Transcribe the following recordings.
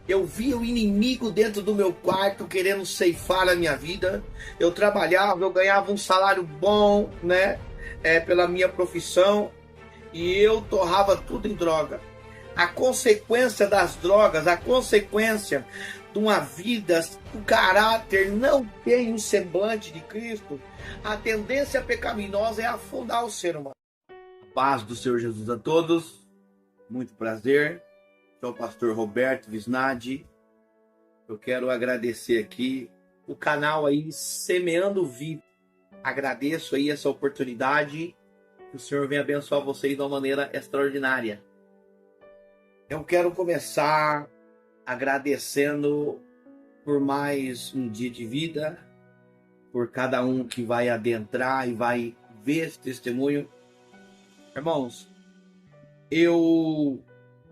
Eu via o inimigo dentro do meu quarto querendo ceifar a minha vida. Eu trabalhava, eu ganhava um salário bom, né? Pela minha profissão. E eu torrava tudo em droga. A consequência das drogas, a consequência de uma vida, o caráter não tem o semblante de Cristo, a tendência pecaminosa é afundar o ser humano. Paz do Senhor Jesus a todos. Muito prazer. Sou o pastor Roberto Visnadi. Eu quero agradecer aqui o canal aí Semeando Vida. Agradeço aí essa oportunidade. Que o Senhor venha abençoar vocês de uma maneira extraordinária. Eu quero começar agradecendo por mais um dia de vida, por cada um que vai adentrar e vai ver esse testemunho. Irmãos, eu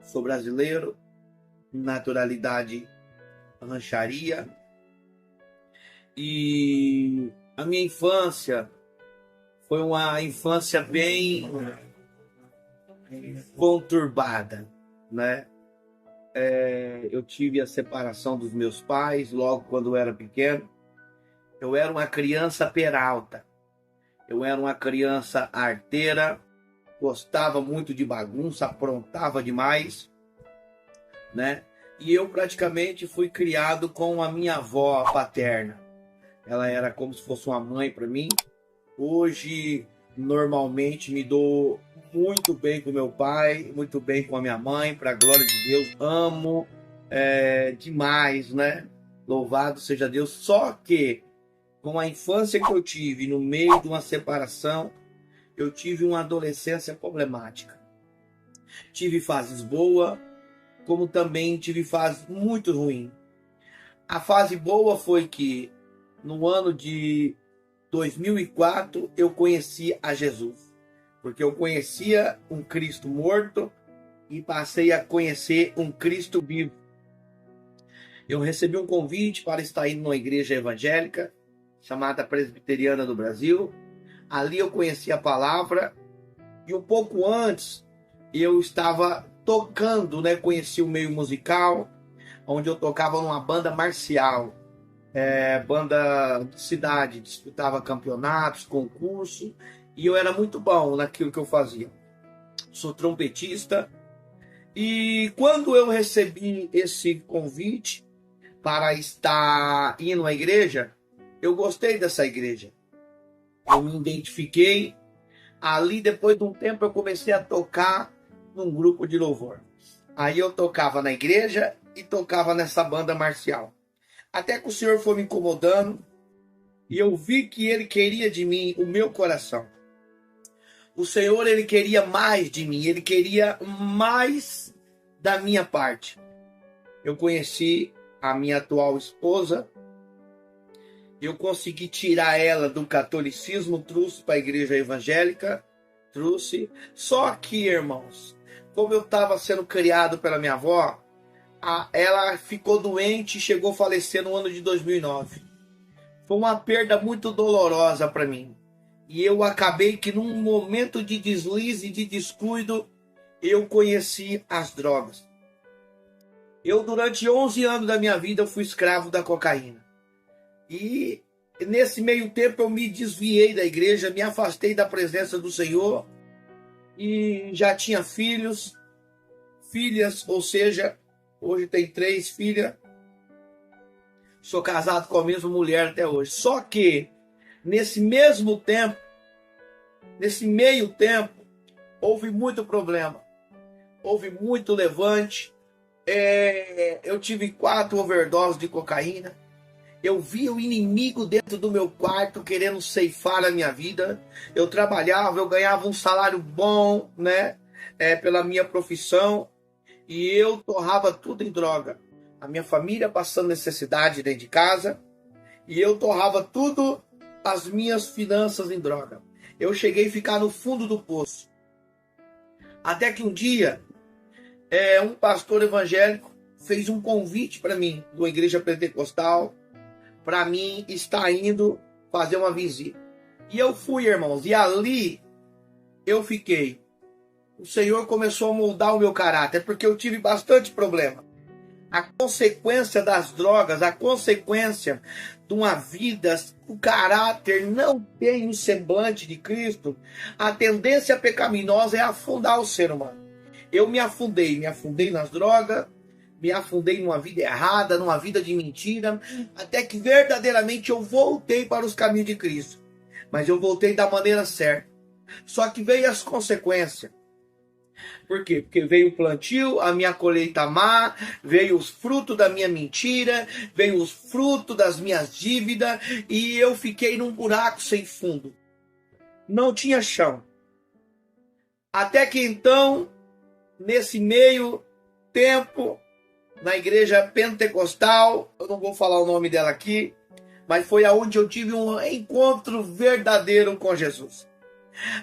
sou brasileiro, naturalidade rancharia, e a minha infância foi uma infância bem conturbada, né? Eu tive a separação dos meus pais logo quando eu era pequeno. Eu era uma criança peralta, eu era uma criança arteira, gostava muito de bagunça, aprontava demais, né? E eu praticamente fui criado com a minha avó paterna. Ela era como se fosse uma mãe para mim. Hoje, normalmente, me dou muito bem com meu pai, muito bem com a minha mãe, para a glória de Deus. Amo demais, né? Louvado seja Deus. Só que, com a infância que eu tive, no meio de uma separação, eu tive uma adolescência problemática. Tive fases boas, como também tive fases muito ruins. A fase boa foi que, no ano de 2004, eu conheci a Jesus, porque eu conhecia um Cristo morto e passei a conhecer um Cristo vivo. Eu recebi um convite para estar indo numa igreja evangélica chamada Presbiteriana do Brasil. Ali eu conheci a palavra e um pouco antes eu estava tocando, né? Conheci o meio musical, onde eu tocava numa banda marcial. Banda de cidade, disputava campeonatos, concurso, e eu era muito bom naquilo que eu fazia. Sou trompetista, e quando eu recebi esse convite para estar indo à igreja, eu gostei dessa igreja. Eu me identifiquei. Ali, depois de um tempo, eu comecei a tocar num grupo de louvor. Aí eu tocava na igreja e tocava nessa banda marcial. Até que o Senhor foi me incomodando e eu vi que Ele queria de mim o meu coração. O Senhor, Ele queria mais de mim, Ele queria mais da minha parte. Eu conheci a minha atual esposa, eu consegui tirar ela do catolicismo, trouxe para a igreja evangélica, trouxe. Só que, irmãos, como eu estava sendo criado pela minha avó, ela ficou doente e chegou a falecer no ano de 2009. Foi uma perda muito dolorosa para mim. E eu acabei que num momento de deslize, de descuido, eu conheci as drogas. Eu, durante 11 anos da minha vida, eu fui escravo da cocaína. E nesse meio tempo eu me desviei da igreja, me afastei da presença do Senhor. E já tinha filhos, filhas, ou seja, hoje tem 3 filhas. Sou casado com a mesma mulher até hoje. Só que, nesse mesmo tempo, nesse meio tempo, houve muito problema. Houve muito levante. Eu tive 4 overdoses de cocaína. Eu via o inimigo dentro do meu quarto querendo ceifar a minha vida. Eu trabalhava, eu ganhava um salário bom, né? Pela minha profissão. E eu torrava tudo em droga. A minha família passando necessidade dentro de casa. E eu torrava tudo, as minhas finanças em droga. Eu cheguei a ficar no fundo do poço. Até que um dia, um pastor evangélico fez um convite para mim, de uma igreja pentecostal, para mim estar indo fazer uma visita. E eu fui, irmãos, e ali eu fiquei. O Senhor começou a moldar o meu caráter, porque eu tive bastante problema. a consequência das drogas, a consequência de uma vida, o caráter não tem o semblante de Cristo, a tendência pecaminosa é afundar o ser humano. Eu me afundei nas drogas, me afundei numa vida errada, numa vida de mentira, até que verdadeiramente eu voltei para os caminhos de Cristo. Mas eu voltei da maneira certa. Só que veio as consequências. Por quê? Porque veio o plantio, a minha colheita má, veio os frutos da minha mentira, veio os frutos das minhas dívidas, e eu fiquei num buraco sem fundo. Não tinha chão. Até que então, nesse meio tempo, na igreja pentecostal, eu não vou falar o nome dela aqui, mas foi aonde eu tive um encontro verdadeiro com Jesus.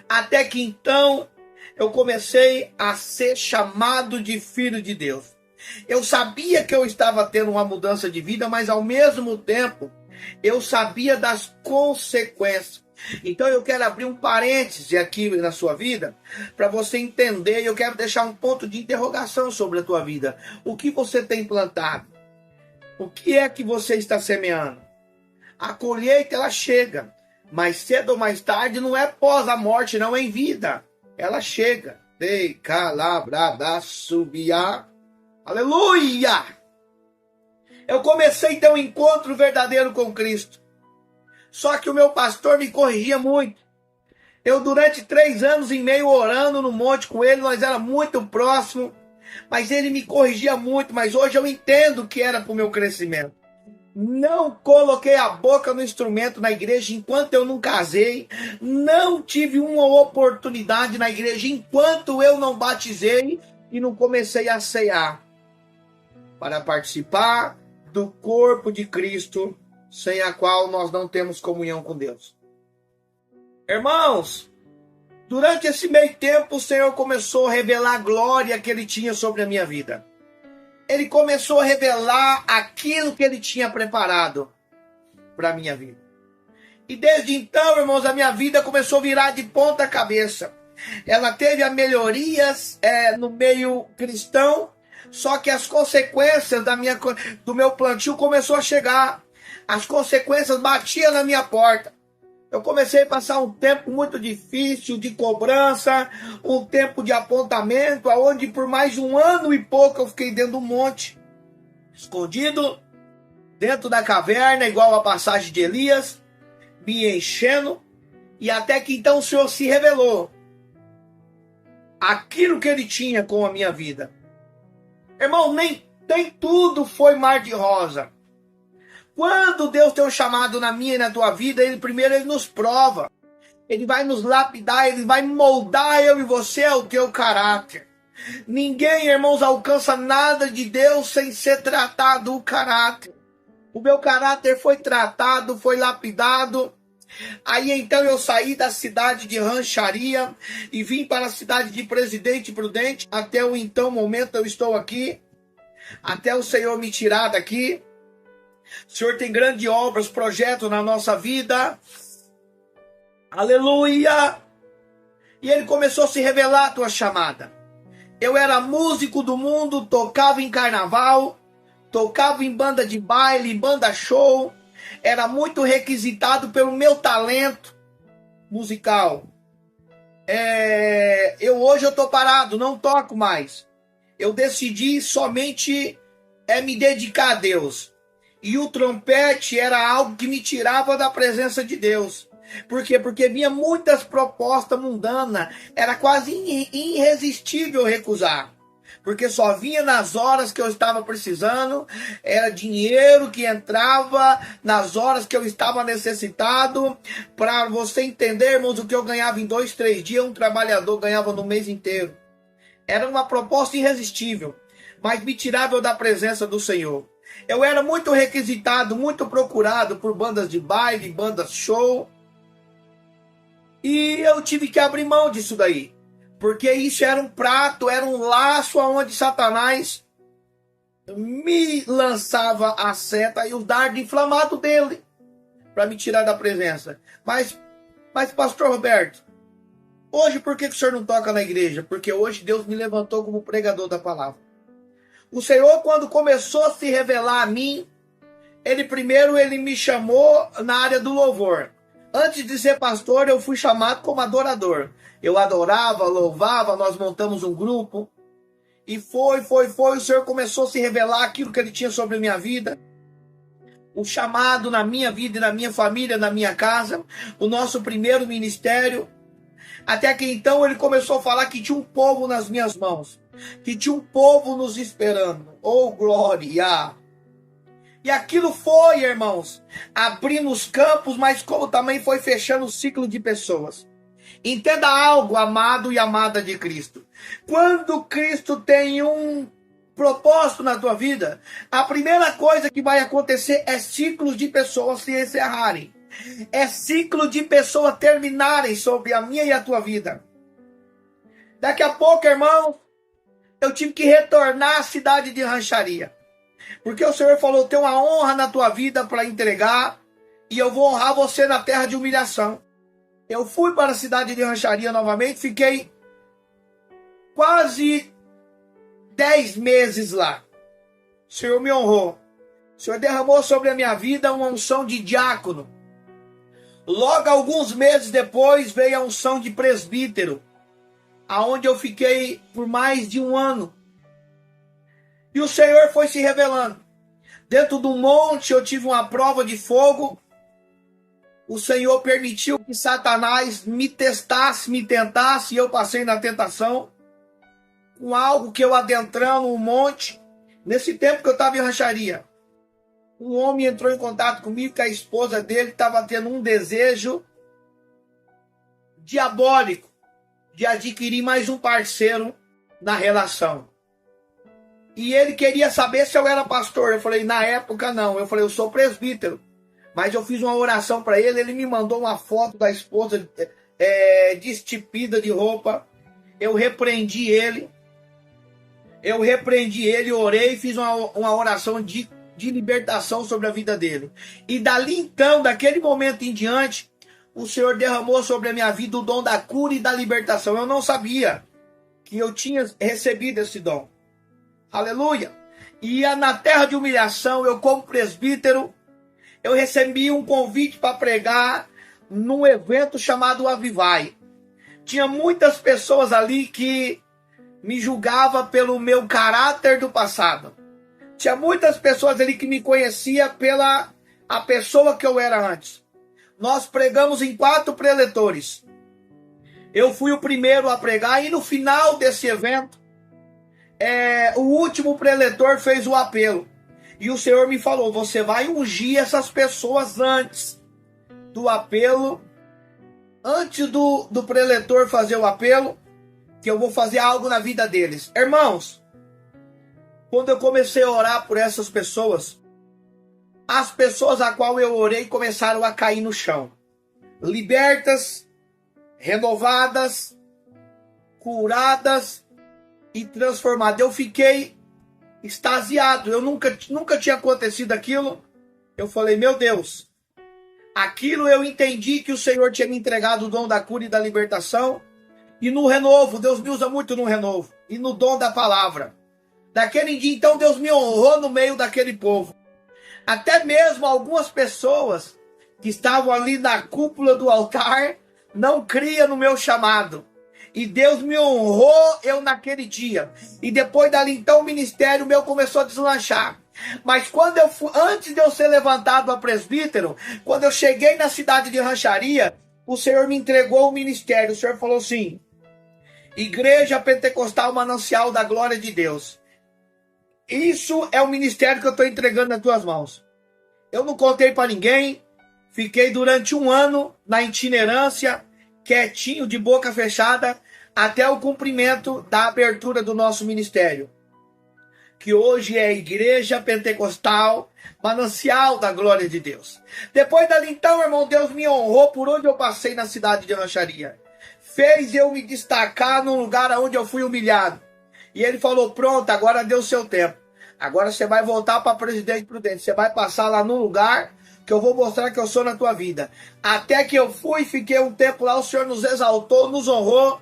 Até que então, eu comecei a ser chamado de filho de Deus. Eu sabia que eu estava tendo uma mudança de vida, mas ao mesmo tempo, eu sabia das consequências. Então eu quero abrir um parêntese aqui na sua vida, para você entender, eu quero deixar um ponto de interrogação sobre a tua vida. O que você tem plantado? O que é que você está semeando? A colheita, ela chega, mais cedo ou mais tarde, não é pós a morte, não é em vida. Ela chega. Ei, calabrada, subia. Aleluia! Eu comecei a ter um encontro verdadeiro com Cristo. Só que o meu pastor me corrigia muito. Eu, durante 3 anos e meio, orando no monte com ele, nós éramos muito próximos. Mas ele me corrigia muito. Mas hoje eu entendo que era para o meu crescimento. Não coloquei a boca no instrumento na igreja enquanto eu não casei. Não tive uma oportunidade na igreja enquanto eu não batizei e não comecei a cear. Para participar do corpo de Cristo, sem a qual nós não temos comunhão com Deus. Irmãos, durante esse meio tempo o Senhor começou a revelar a glória que Ele tinha sobre a minha vida. Ele começou a revelar aquilo que Ele tinha preparado para a minha vida. E desde então, irmãos, a minha vida começou a virar de ponta cabeça. Ela teve as melhorias no meio cristão, só que as consequências do meu plantio começou a chegar. As consequências batiam na minha porta. Eu comecei a passar um tempo muito difícil de cobrança, um tempo de apontamento, onde por mais de 1 ano e pouco eu fiquei dentro do monte, escondido, dentro da caverna, igual a passagem de Elias, me enchendo, e até que então o Senhor se revelou aquilo que Ele tinha com a minha vida. Irmão, nem tudo foi mar de rosa. Quando Deus tem um chamado na minha e na tua vida, Ele nos prova. Ele vai nos lapidar, Ele vai moldar eu e você ao teu caráter. Ninguém, irmãos, alcança nada de Deus sem ser tratado o caráter. O meu caráter foi tratado, foi lapidado. Aí então eu saí da cidade de Rancharia e vim para a cidade de Presidente Prudente. Até o então momento eu estou aqui. Até o Senhor me tirar daqui. O Senhor tem grandes obras, projetos na nossa vida. Aleluia! E Ele começou a se revelar a tua chamada. Eu era músico do mundo, tocava em carnaval, tocava em banda de baile, em banda show. Era muito requisitado pelo meu talento musical. Hoje eu estou parado, não toco mais. Eu decidi somente me dedicar a Deus. E o trompete era algo que me tirava da presença de Deus. Por quê? Porque vinha muitas propostas mundanas. Era quase irresistível recusar. Porque só vinha nas horas que eu estava precisando. Era dinheiro que entrava nas horas que eu estava necessitado. Para você entender, irmãos, o que eu ganhava em 2, 3 dias, um trabalhador ganhava no mês inteiro. Era uma proposta irresistível. Mas me tirava da presença do Senhor. Eu era muito requisitado, muito procurado por bandas de baile, bandas show. E eu tive que abrir mão disso daí. Porque isso era um prato, era um laço onde Satanás me lançava a seta e o dardo inflamado dele. Para me tirar da presença. Mas pastor Roberto, hoje por que o senhor não toca na igreja? Porque hoje Deus me levantou como pregador da palavra. O Senhor, quando começou a se revelar a mim, ele me chamou na área do louvor. Antes de ser pastor, eu fui chamado como adorador. Eu adorava, louvava, nós montamos um grupo. E foi. O Senhor começou a se revelar aquilo que Ele tinha sobre a minha vida. O chamado na minha vida e na minha família, na minha casa. O nosso primeiro ministério. Até que então Ele começou a falar que tinha um povo nas minhas mãos. Que tinha um povo nos esperando. Oh, glória! E aquilo foi, irmãos, abrindo os campos, mas como também foi fechando o ciclo de pessoas. Entenda algo, amado e amada de Cristo. Quando Cristo tem um propósito na tua vida, a primeira coisa que vai acontecer é ciclos de pessoas se encerrarem. É ciclo de pessoas terminarem sobre a minha e a tua vida. Daqui a pouco, irmão, eu tive que retornar à cidade de Rancharia. Porque o Senhor falou, tem uma honra na tua vida para entregar, e eu vou honrar você na terra de humilhação. Eu fui para a cidade de Rancharia novamente, fiquei quase 10 meses lá. O Senhor me honrou. O Senhor derramou sobre a minha vida uma unção de diácono. Logo, alguns meses depois, veio a unção de presbítero, aonde eu fiquei por mais de um ano. E o Senhor foi se revelando. Dentro do monte eu tive uma prova de fogo. O Senhor permitiu que Satanás me testasse, me tentasse, e eu passei na tentação. Com algo que eu adentrando um monte. Nesse tempo que eu estava em Rancharia, um homem entrou em contato comigo que a esposa dele estava tendo um desejo diabólico de adquirir mais um parceiro na relação. E ele queria saber se eu era pastor. Eu falei, na época não. Eu falei, eu sou presbítero. Mas eu fiz uma oração para ele. Ele me mandou uma foto da esposa destipida de roupa. Eu repreendi ele. Orei e fiz uma oração de libertação sobre a vida dele. E dali então, daquele momento em diante, o Senhor derramou sobre a minha vida o dom da cura e da libertação. Eu não sabia que eu tinha recebido esse dom. Aleluia! E na terra de humilhação, eu como presbítero, eu recebi um convite para pregar num evento chamado Avivai. Tinha muitas pessoas ali que me julgavam pelo meu caráter do passado. Tinha muitas pessoas ali que me conheciam pela a pessoa que eu era antes. Nós pregamos em 4 preletores. Eu fui o primeiro a pregar e no final desse evento, o último preletor fez o apelo. E o Senhor me falou, você vai ungir essas pessoas antes do apelo, antes do preletor fazer o apelo, que eu vou fazer algo na vida deles. Irmãos, quando eu comecei a orar por essas pessoas, as pessoas a qual eu orei começaram a cair no chão. Libertas, renovadas, curadas e transformadas. Eu fiquei extasiado. Eu nunca tinha acontecido aquilo. Eu falei, meu Deus, aquilo eu entendi que o Senhor tinha me entregado o dom da cura e da libertação. E no renovo, Deus me usa muito no renovo. E no dom da palavra. Daquele dia, então, Deus me honrou no meio daquele povo. Até mesmo algumas pessoas que estavam ali na cúpula do altar não criam no meu chamado. E Deus me honrou eu naquele dia. E depois dali, então, o ministério meu começou a deslanchar. Mas quando antes de eu ser levantado a presbítero, quando eu cheguei na cidade de Rancharia, o Senhor me entregou o ministério. O Senhor falou assim, Igreja Pentecostal Manancial da Glória de Deus. Isso é o ministério que eu estou entregando nas tuas mãos. Eu não contei para ninguém. Fiquei durante um ano na itinerância, quietinho, de boca fechada, até o cumprimento da abertura do nosso ministério. Que hoje é a Igreja Pentecostal Manancial da Glória de Deus. Depois dali então, irmão, Deus me honrou por onde eu passei na cidade de Rancharia. Fez eu me destacar num lugar onde eu fui humilhado. E ele falou, pronto, agora deu seu tempo. Agora você vai voltar para Presidente Prudente. Você vai passar lá num lugar que eu vou mostrar que eu sou na tua vida. Até que eu fui, fiquei um tempo lá, o Senhor nos exaltou, nos honrou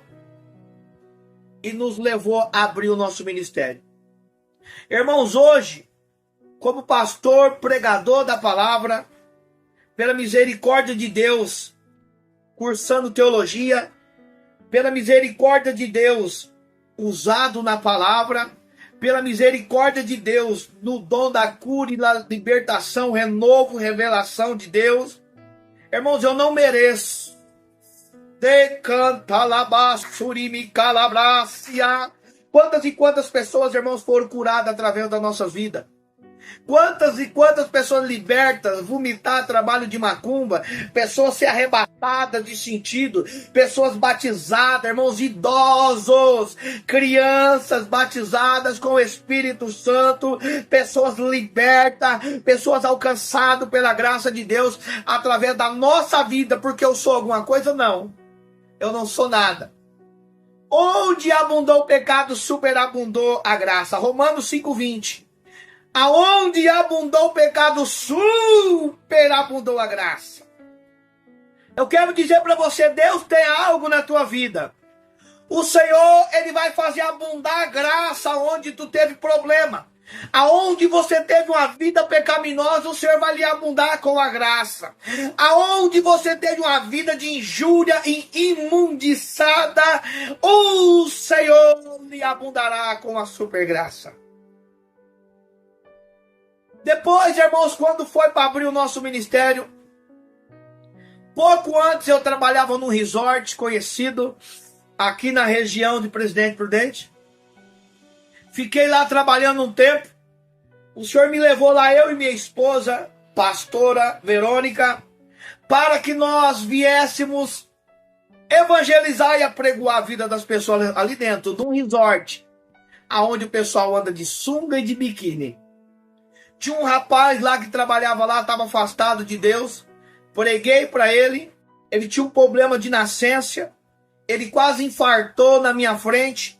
e nos levou a abrir o nosso ministério. Irmãos, hoje, como pastor, pregador da palavra, pela misericórdia de Deus, cursando teologia, pela misericórdia de Deus, usado na palavra, pela misericórdia de Deus, no dom da cura e da libertação, renovo, revelação de Deus. Irmãos, eu não mereço. Quantas e quantas pessoas, irmãos, foram curadas através da nossa vida? Quantas e quantas pessoas libertas, vomitar trabalho de macumba, pessoas se arrebatadas de sentido, pessoas batizadas, irmãos, idosos, crianças batizadas com o Espírito Santo, pessoas libertas, pessoas alcançadas pela graça de Deus através da nossa vida, porque eu sou alguma coisa? Não, eu não sou nada. Onde abundou o pecado, superabundou a graça. Romanos 5:20. Aonde abundou o pecado, superabundou a graça. Eu quero dizer para você, Deus tem algo na tua vida. O Senhor, Ele vai fazer abundar a graça onde tu teve problema. Aonde você teve uma vida pecaminosa, o Senhor vai lhe abundar com a graça. Aonde você teve uma vida de injúria e imundiçada, o Senhor lhe abundará com a super graça. Depois, irmãos, quando foi para abrir o nosso ministério, pouco antes eu trabalhava num resort conhecido aqui na região de Presidente Prudente. Fiquei lá trabalhando um tempo. O Senhor me levou lá, eu e minha esposa, pastora Verônica, para que nós viéssemos evangelizar e apregoar a vida das pessoas ali dentro de um resort, aonde o pessoal anda de sunga e de biquíni. Tinha um rapaz lá que trabalhava lá, estava afastado de Deus. Preguei para ele. Ele tinha um problema de nascença. Ele quase infartou na minha frente.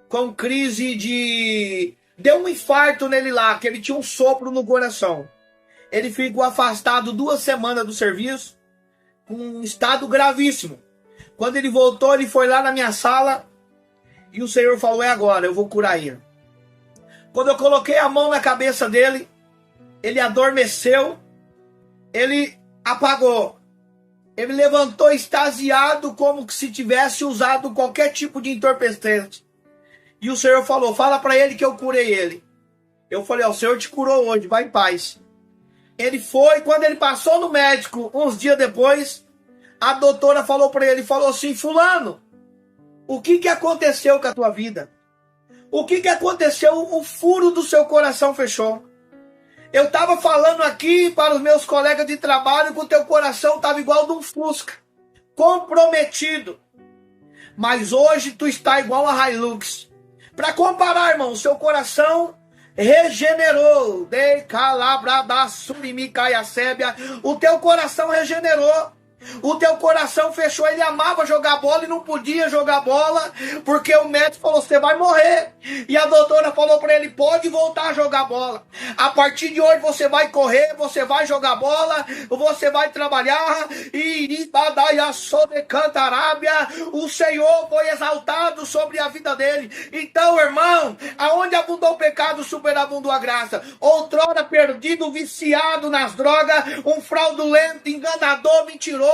Com crise de... Deu um infarto nele lá, que ele tinha um sopro no coração. Ele ficou afastado 2 semanas do serviço. Com um estado gravíssimo. Quando ele voltou, ele foi lá na minha sala. E o Senhor falou, é agora, eu vou curar ele. Quando eu coloquei a mão na cabeça dele, ele adormeceu, ele apagou. Ele levantou extasiado, como se tivesse usado qualquer tipo de entorpecente. E o Senhor falou, fala para ele que eu curei ele. Eu falei, o Senhor te curou hoje, vai em paz. Ele foi, quando ele passou no médico, uns dias depois, a doutora falou para ele, falou assim, fulano, o que aconteceu com a tua vida? O que aconteceu? O furo do seu coração fechou. Eu estava falando aqui para os meus colegas de trabalho que o teu coração estava igual de um Fusca, comprometido. Mas hoje tu está igual a Hilux. Para comparar, irmão, o seu coração regenerou. De calabrada surimicaia sébia. O teu coração regenerou. O teu coração fechou, ele amava jogar bola e não podia jogar bola, porque o médico falou, você vai morrer. E a doutora falou para ele, pode voltar a jogar bola. A partir de hoje você vai correr, você vai jogar bola, você vai trabalhar. E o Senhor foi exaltado sobre a vida dele. Então, irmão, aonde abundou o pecado, superabundou a graça. Outrora perdido, viciado nas drogas, um fraudulento, enganador, mentiroso.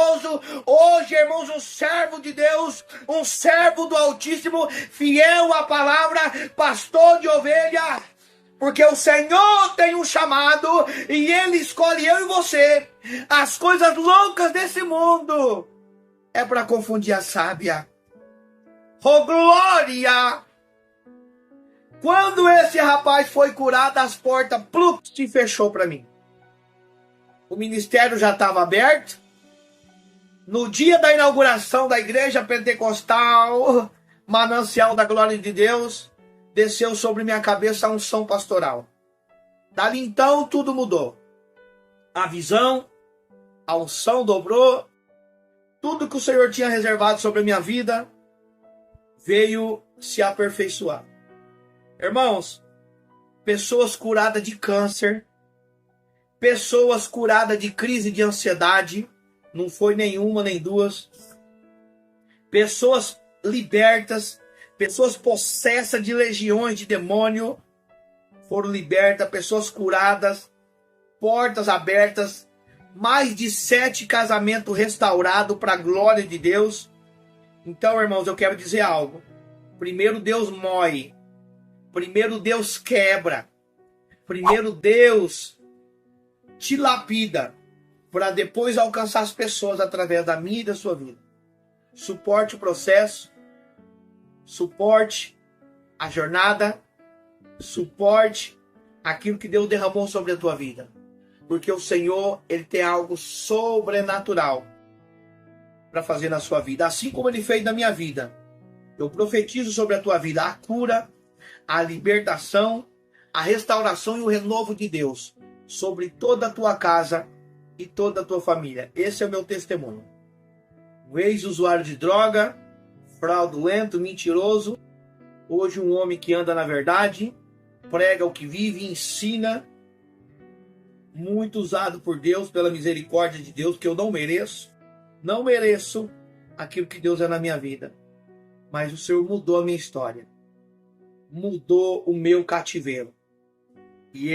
Hoje, irmãos, um servo de Deus, um servo do Altíssimo, fiel à palavra, pastor de ovelha, porque o Senhor tem um chamado e Ele escolhe eu e você. As coisas loucas desse mundo é para confundir a sábia. Oh, glória! Quando esse rapaz foi curado, as portas se fechou para mim. O ministério já estava aberto. No dia da inauguração da igreja pentecostal, Manancial da Glória de Deus, desceu sobre minha cabeça a unção pastoral. Dali então tudo mudou. A visão, a unção dobrou, tudo que o Senhor tinha reservado sobre a minha vida veio se aperfeiçoar. Irmãos, pessoas curadas de câncer, pessoas curadas de crise de ansiedade, não foi nenhuma nem duas. Pessoas libertas, pessoas possessas de legiões de demônio. foram libertas, pessoas curadas, portas abertas, mais de 7 casamentos restaurados para a glória de Deus. Então, irmãos, eu quero dizer algo. Primeiro Deus moe, primeiro Deus quebra, primeiro Deus te lapida, para depois alcançar as pessoas através da minha e da sua vida. Suporte o processo, suporte a jornada, suporte aquilo que Deus derramou sobre a tua vida. Porque o Senhor, Ele tem algo sobrenatural para fazer na sua vida. Assim como Ele fez na minha vida. Eu profetizo sobre a tua vida a cura, a libertação, a restauração e o renovo de Deus sobre toda a tua casa e toda a tua família. Esse é o meu testemunho. Um ex-usuário de droga, fraudulento, mentiroso, hoje um homem que anda na verdade, prega o que vive, ensina, muito usado por Deus, pela misericórdia de Deus, que eu não mereço aquilo que Deus é na minha vida. Mas o Senhor mudou a minha história, mudou o meu cativeiro. E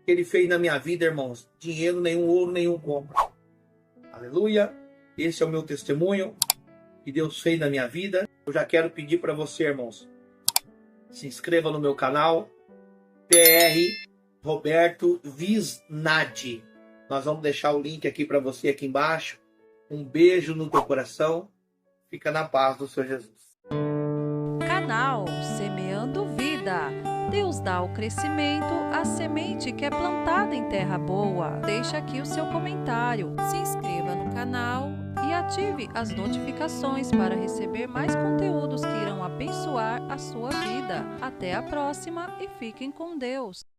Ele fez na minha vida, irmãos, dinheiro nenhum, ouro nenhum compra. Aleluia! Esse é o meu testemunho que Deus fez na minha vida. Eu já quero pedir para você, irmãos, se inscreva no meu canal, PR Roberto Visnadi. Nós vamos deixar o link aqui para você aqui embaixo. Um beijo no teu coração. Fica na paz do Senhor Jesus. Canal Semeando Vida. Deus dá o crescimento à semente que é plantada em terra boa. Deixa aqui o seu comentário, se inscreva no canal e ative as notificações para receber mais conteúdos que irão abençoar a sua vida. Até a próxima e fiquem com Deus.